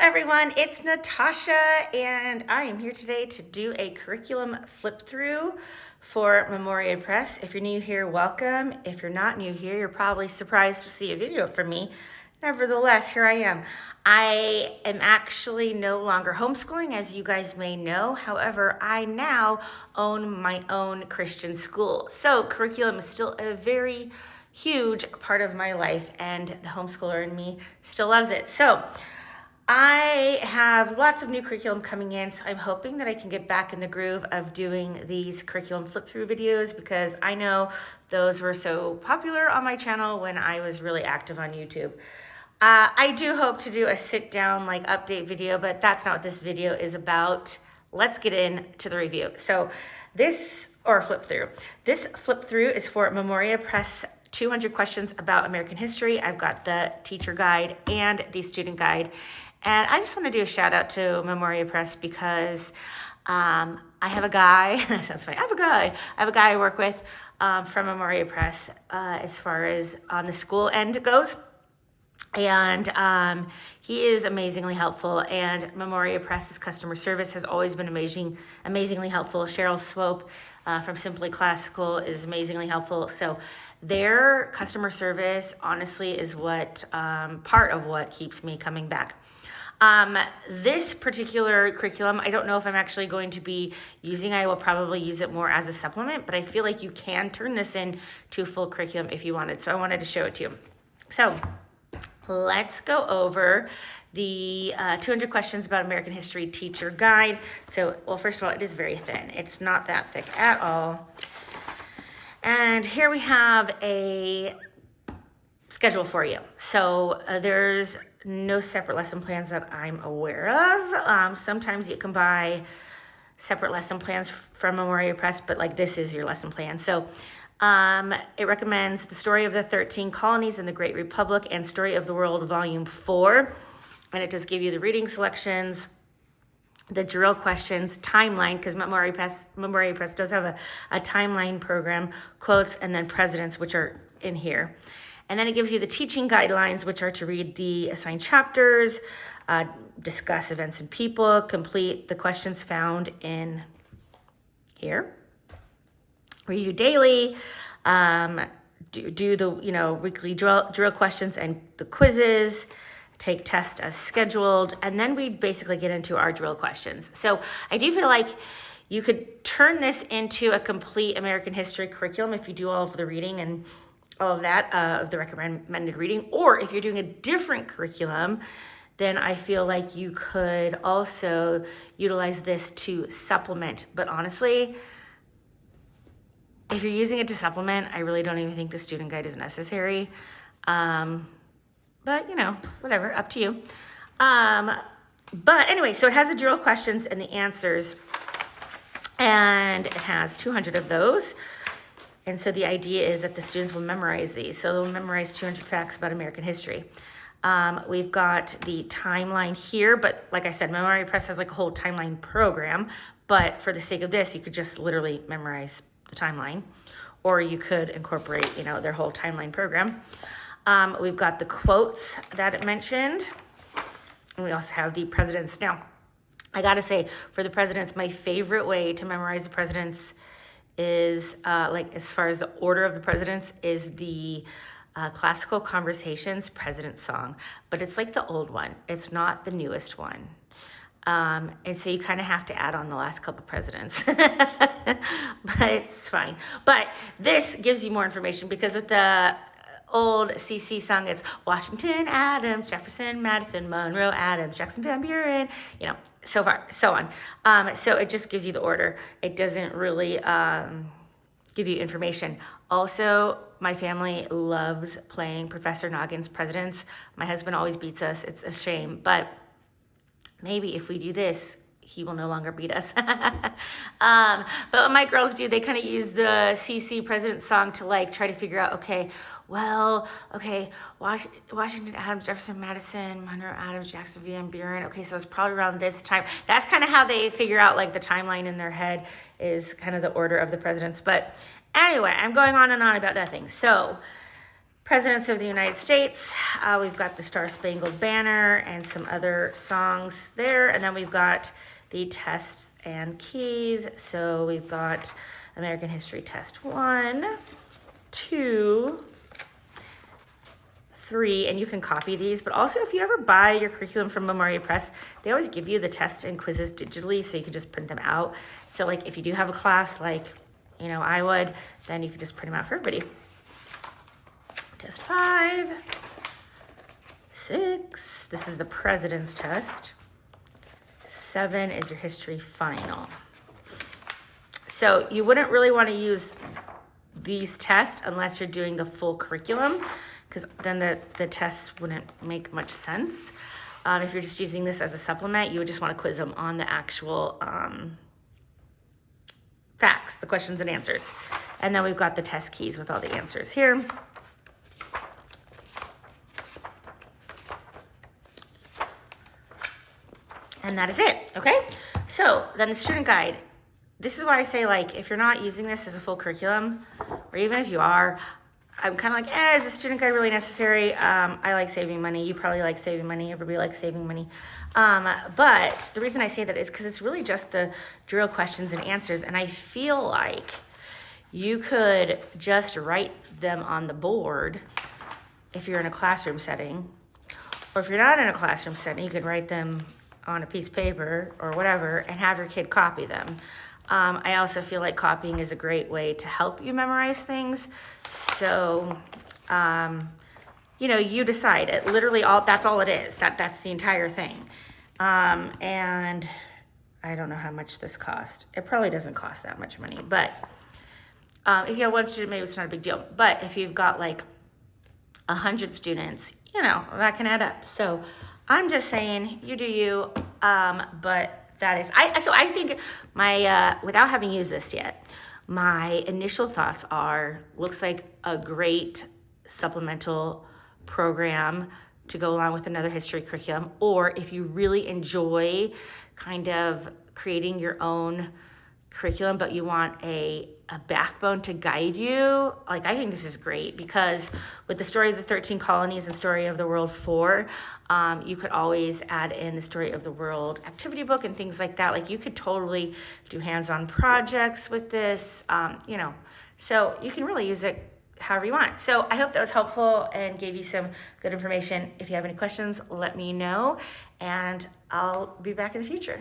everyone, it's Natasha, and I am here today to do a curriculum flip through for Memoria Press. If you're new here, welcome. If you're not new here, you're probably surprised to see a video from me. Nevertheless, here I am. I am actually no longer homeschooling, as you guys may know. However, I now own my own Christian school. So curriculum is still a very huge part of my life, and the homeschooler in me still loves it. So I have lots of new curriculum coming in, so I'm hoping that I can get back in the groove of doing these curriculum flip through videos, because I know those were so popular on my channel when I was really active on YouTube. I do hope to do a sit down update video, but that's not what this video is about. Let's get into the review. So this flip through is for Memoria Press 200 questions about American history. I've got the teacher guide and the student guide. And I just want to do a shout out to Memoria Press because I have a guy, that sounds funny, I have a guy I work with from Memoria Press as far as on the school end goes. And he is amazingly helpful, and Memoria Press's customer service has always been amazingly helpful. Cheryl Swope from Simply Classical is amazingly helpful. So their customer service honestly is what part of what keeps me coming back. This particular curriculum, I don't know if I'm actually going to be using. I will probably use it more as a supplement, but I feel like you can turn this into full curriculum if you wanted. So I wanted to show it to you. So let's go over the 200 questions about American history teacher guide. So, well, first of all, it is very thin. It's not that thick at all. And here we have a schedule for you. So there's no separate lesson plans that I'm aware of. Sometimes you can buy separate lesson plans from Memoria Press, but this is your lesson plan. So it recommends The Story of the 13 Colonies in the Great Republic and Story of the World, Volume 4. And it does give you the reading selections, the drill questions, timeline, because Memoria Press does have a timeline program, quotes, and then presidents, which are in here. And then it gives you the teaching guidelines, which are to read the assigned chapters, discuss events and people, complete the questions found in here, review daily, do the weekly drill questions and the quizzes, take tests as scheduled, and then we basically get into our drill questions. So I do feel like you could turn this into a complete American history curriculum if you do all of the reading and all of that, of the recommended reading, or if you're doing a different curriculum, then I feel like you could also utilize this to supplement. But honestly, if you're using it to supplement, I really don't even think the student guide is necessary. But whatever, up to you. But anyway, so it has the drill questions and the answers, and it has 200 of those. And so the idea is that the students will memorize these. So they'll memorize 200 facts about American history. We've got the timeline here, but like I said, Memoria Press has a whole timeline program. But for the sake of this, you could just literally memorize the timeline, or you could incorporate, their whole timeline program. We've got the quotes that it mentioned, and we also have the presidents. Now, I gotta say, for the presidents, my favorite way to memorize the presidents is, as far as the order of the presidents, is the Classical Conversations President Song, but it's the old one. It's not the newest one. And so you kind of have to add on the last couple presidents, but it's fine. But this gives you more information, because with the old CC song, it's Washington, Adams, Jefferson, Madison, Monroe, Adams, Jackson, Van Buren, so on. So it just gives you the order. It doesn't really give you information. Also, my family loves playing Professor Noggin's Presidents. My husband always beats us. It's a shame, but maybe if we do this, he will no longer beat us. But what my girls do, they kind of use the CC President song to try to figure out, Washington, Adams, Jefferson, Madison, Monroe, Adams, Jackson, Van Buren. Okay, so it's probably around this time. That's kind of how they figure out the timeline in their head, is kind of the order of the presidents. But anyway, I'm going on and on about nothing. So Presidents of the United States. We've got the Star Spangled Banner and some other songs there. And then we've got the tests and keys. So we've got American History Test 1, 2, 3, and you can copy these. But also, if you ever buy your curriculum from Memoria Press, they always give you the tests and quizzes digitally, so you can just print them out. So like if you do have a class like, I would, then you could just print them out for everybody. Test 5, 6, this is the President's Test. 7 is your history final. So you wouldn't really want to use these tests unless you're doing the full curriculum, because then the tests wouldn't make much sense. If you're just using this as a supplement, you would just want to quiz them on the actual facts, the questions and answers. And then we've got the test keys with all the answers here. And that is it, okay? So then the student guide. This is why I say, like, if you're not using this as a full curriculum, or even if you are, I'm kind of like, is the student guide really necessary? I like saving money. You probably like saving money. Everybody likes saving money. But the reason I say that is because it's really just the drill questions and answers. And I feel like you could just write them on the board if you're in a classroom setting. Or if you're not in a classroom setting, you could write them on a piece of paper or whatever and have your kid copy them. I also feel like copying is a great way to help you memorize things. So, you decide. It literally that's all it is. That's the entire thing. And I don't know how much this cost. It probably doesn't cost that much money, but if you have one student, maybe it's not a big deal. But if you've got like 100 students, that can add up. So I'm just saying, you do you, but that is, I think my, without having used this yet, my initial thoughts are, looks like a great supplemental program to go along with another history curriculum. Or if you really enjoy kind of creating your own curriculum, but you want a backbone to guide you, like, I think this is great, because with the Story of the 13 Colonies and Story of the World 4, you could always add in the Story of the World activity book and things like that. Like, you could totally do hands-on projects with this, so you can really use it however you want. So I hope that was helpful and gave you some good information. If you have any questions, let me know, and I'll be back in the future.